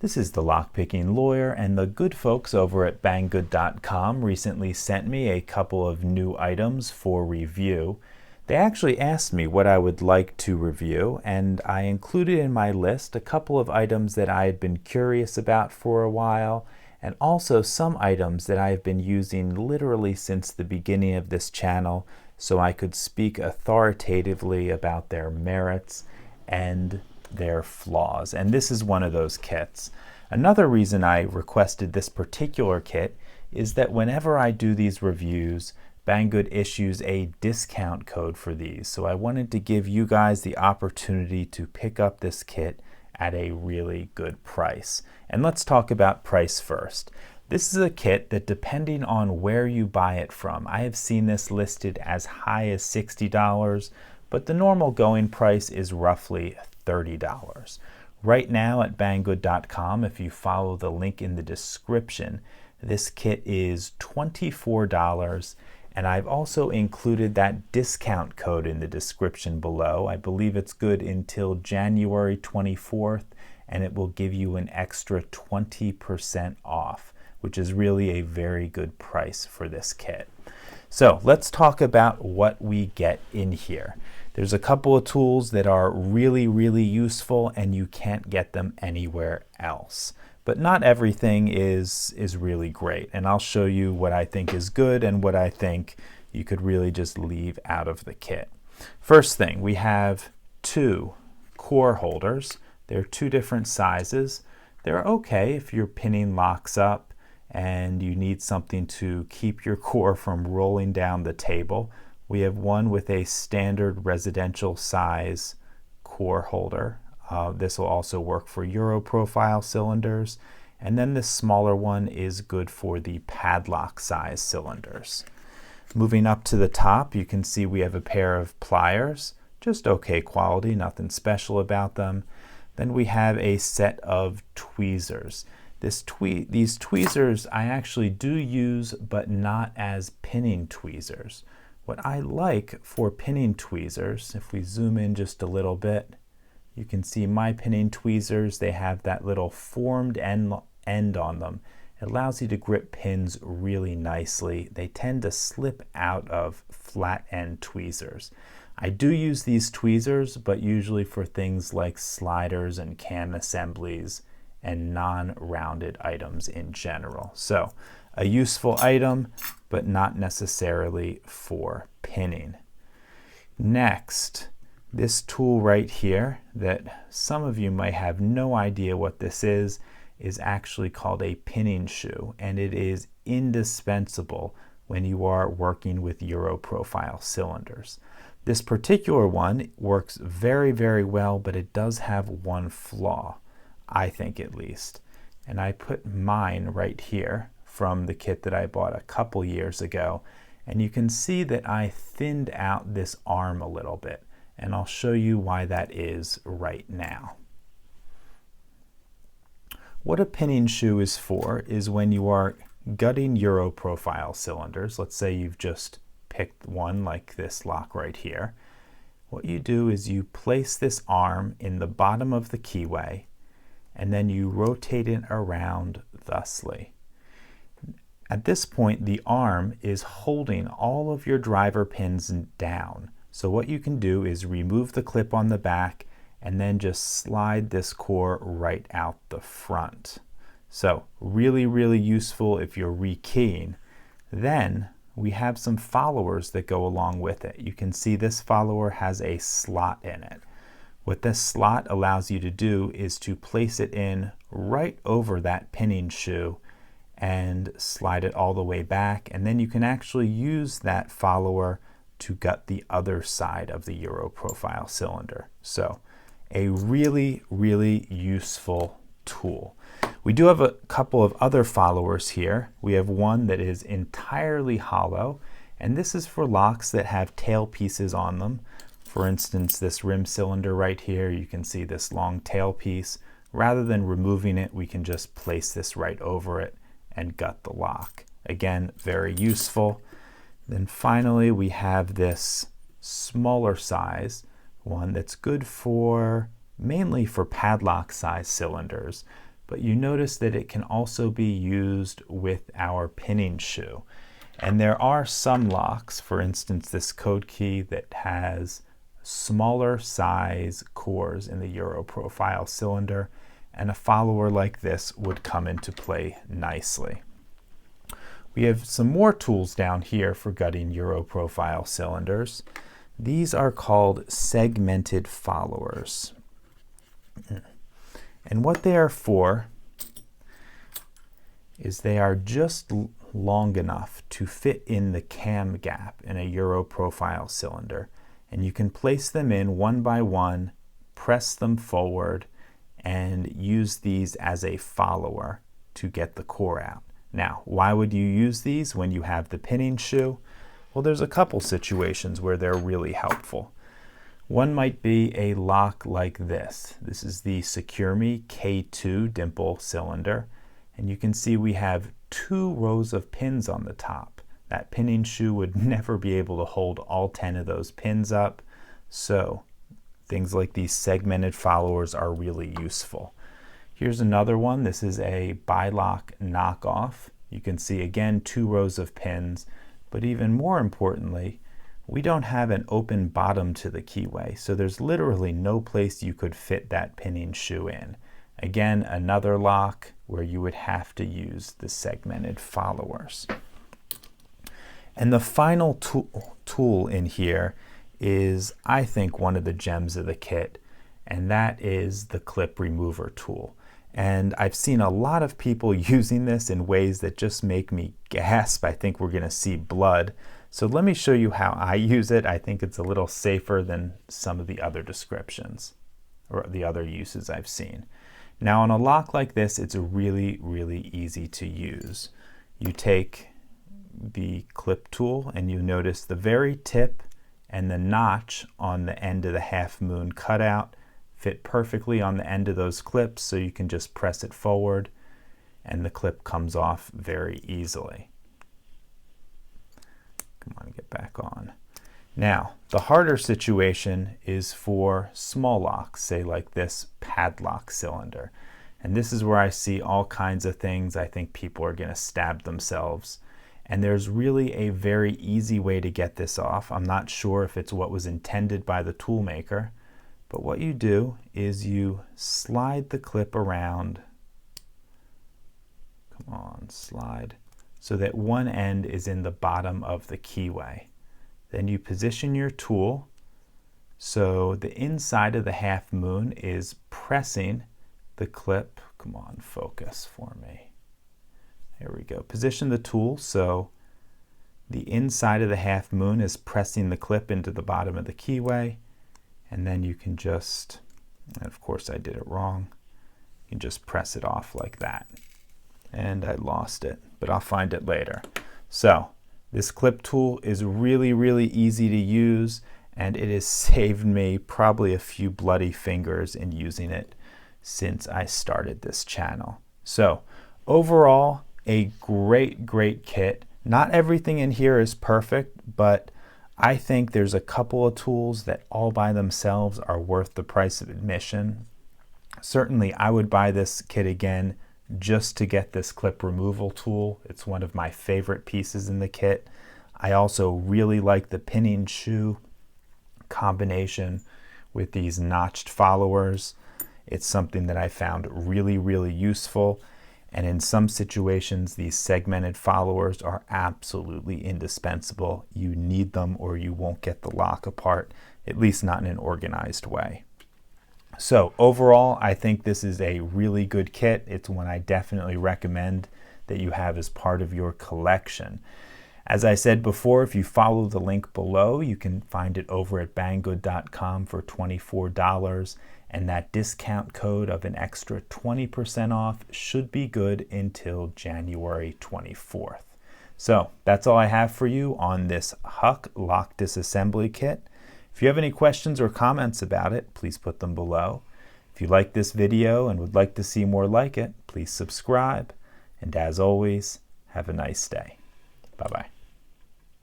This is the Lockpicking Lawyer, and the good folks over at Banggood.com recently sent me a couple of new items for review. They actually asked me what I would like to review, and I included in my list a couple of items that I had been curious about for a while, and also some items that I have been using literally since the beginning of this channel, so I could speak authoritatively about their merits and their flaws. And this is one of those kits. Another reason I requested this particular kit is that whenever I do these reviews, Banggood issues a discount code for these. So I wanted to give you guys the opportunity to pick up this kit at a really good price. And let's talk about price first. This is a kit that, depending on where you buy it from, I have seen this listed as high as $60, but the normal going price is roughly $30. Right now at Banggood.com, if you follow the link in the description, this kit is $24, and I've also included that discount code in the description below. I believe it's good until January 24th, and it will give you an extra 20% off, which is really a very good price for this kit. So let's talk about what we get in here. There's a couple of tools that are really, really useful, and you can't get them anywhere else. But not everything is really great, and I'll show you what I think is good and what I think you could really just leave out of the kit. First thing, we have two core holders. They're two different sizes. They're okay if your pinning locks up and you need something to keep your core from rolling down the table. We have one with a standard residential size core holder. This will also work for Euro profile cylinders. And then this smaller one is good for the padlock size cylinders. Moving up to the top, you can see we have a pair of pliers, just okay quality, nothing special about them. Then we have a set of tweezers. These tweezers I actually do use, but not as pinning tweezers. What I like for pinning tweezers, if we zoom in just a little bit, you can see my pinning tweezers, they have that little formed end on them. It allows you to grip pins really nicely. They tend to slip out of flat end tweezers. I do use these tweezers, but usually for things like sliders and cam assemblies and non-rounded items in general. So a useful item, but not necessarily for pinning. Next, this tool right here that some of you might have no idea what this is actually called a pinning shoe, and it is indispensable when you are working with Euro profile cylinders. This particular one works very, very well, but it does have one flaw, I think at least. And I put mine right here from the kit that I bought a couple years ago, and you can see that I thinned out this arm a little bit, and I'll show you why that is right now. What a pinning shoe is for is when you are gutting Euro profile cylinders. Let's say you've just picked one like this lock right here. What you do is you place this arm in the bottom of the keyway, and then you rotate it around thusly. At this point, the arm is holding all of your driver pins down. So what you can do is remove the clip on the back and then just slide this core right out the front. So really, really useful if you're rekeying. Then we have some followers that go along with it. You can see this follower has a slot in it. What this slot allows you to do is to place it in right over that pinning shoe and slide it all the way back, and then you can actually use that follower to gut the other side of the Euro profile cylinder. So a really, really useful tool. We do have a couple of other followers here. We have one that is entirely hollow, and this is for locks that have tail pieces on them. For instance, this rim cylinder right here, you can see this long tail piece. Rather than removing it, we can just place this right over it and gut the lock. Again, very useful. Then finally, we have this smaller size one that's good for mainly for padlock size cylinders. but you notice that it can also be used with our pinning shoe. And there are some locks, for instance this code key, that has smaller size cores in the Euro profile cylinder, and a follower like this would come into play nicely. We have some more tools down here for gutting Euro profile cylinders. These are called segmented followers. And what they are for is they are just long enough to fit in the cam gap in a Euro profile cylinder. And you can place them in one by one, press them forward, and use these as a follower to get the core out. Now, why would you use these when you have the pinning shoe? Well, there's a couple situations where they're really helpful. One might be a lock like this. This is the Secure Me K2 Dimple Cylinder. And you can see we have 2 rows of pins on the top. That pinning shoe would never be able to hold all 10 of those pins up. So things like these segmented followers are really useful. Here's another one. This is a Bilock knockoff. You can see again 2 rows of pins, but even more importantly, we don't have an open bottom to the keyway, so there's literally no place you could fit that pinning shoe in. Again, another lock where you would have to use the segmented followers. And the final tool in here is, I think, one of the gems of the kit, and that is the clip remover tool. And I've seen a lot of people using this in ways that just make me gasp. I think we're going to see blood. So let me show you how I use it. I think it's a little safer than some of the other descriptions or the other uses I've seen. Now on a lock like this, it's really, really easy to use. You take the clip tool and you notice the very tip and the notch on the end of the half moon cutout fit perfectly on the end of those clips, so you can just press it forward and the clip comes off very easily. Come on, get back on. Now, the harder situation is for small locks, say like this padlock cylinder. And this is where I see all kinds of things. I think people are going to stab themselves. And there's really a very easy way to get this off. I'm not sure if it's what was intended by the tool maker, but what you do is you slide the clip around. Come on, slide. So that one end is in the bottom of the keyway. Then you position your tool so the inside of the half moon is pressing the clip. Come on, focus for me. There we go. Position the tool so the inside of the half moon is pressing the clip into the bottom of the keyway, and then you can just, and of course I did it wrong, you can just press it off like that. And I lost it, but I'll find it later. So this clip tool is really, really easy to use, and it has saved me probably a few bloody fingers in using it since I started this channel. So overall, a great, great kit. Not everything in here is perfect, but I think there's a couple of tools that all by themselves are worth the price of admission. Certainly, I would buy this kit again just to get this clip removal tool. It's one of my favorite pieces in the kit. I also really like the pinning shoe combination with these notched followers. It's something that I found really, really useful. And in some situations, these segmented followers are absolutely indispensable. You need them or you won't get the lock apart, at least not in an organized way. So overall, I think this is a really good kit. It's one I definitely recommend that you have as part of your collection. As I said before, if you follow the link below, you can find it over at Banggood.com for $24. And that discount code of an extra 20% off should be good until January 24th. So that's all I have for you on this HUK lock disassembly kit. If you have any questions or comments about it, please put them below. If you like this video and would like to see more like it, please subscribe. And as always, have a nice day. Bye-bye.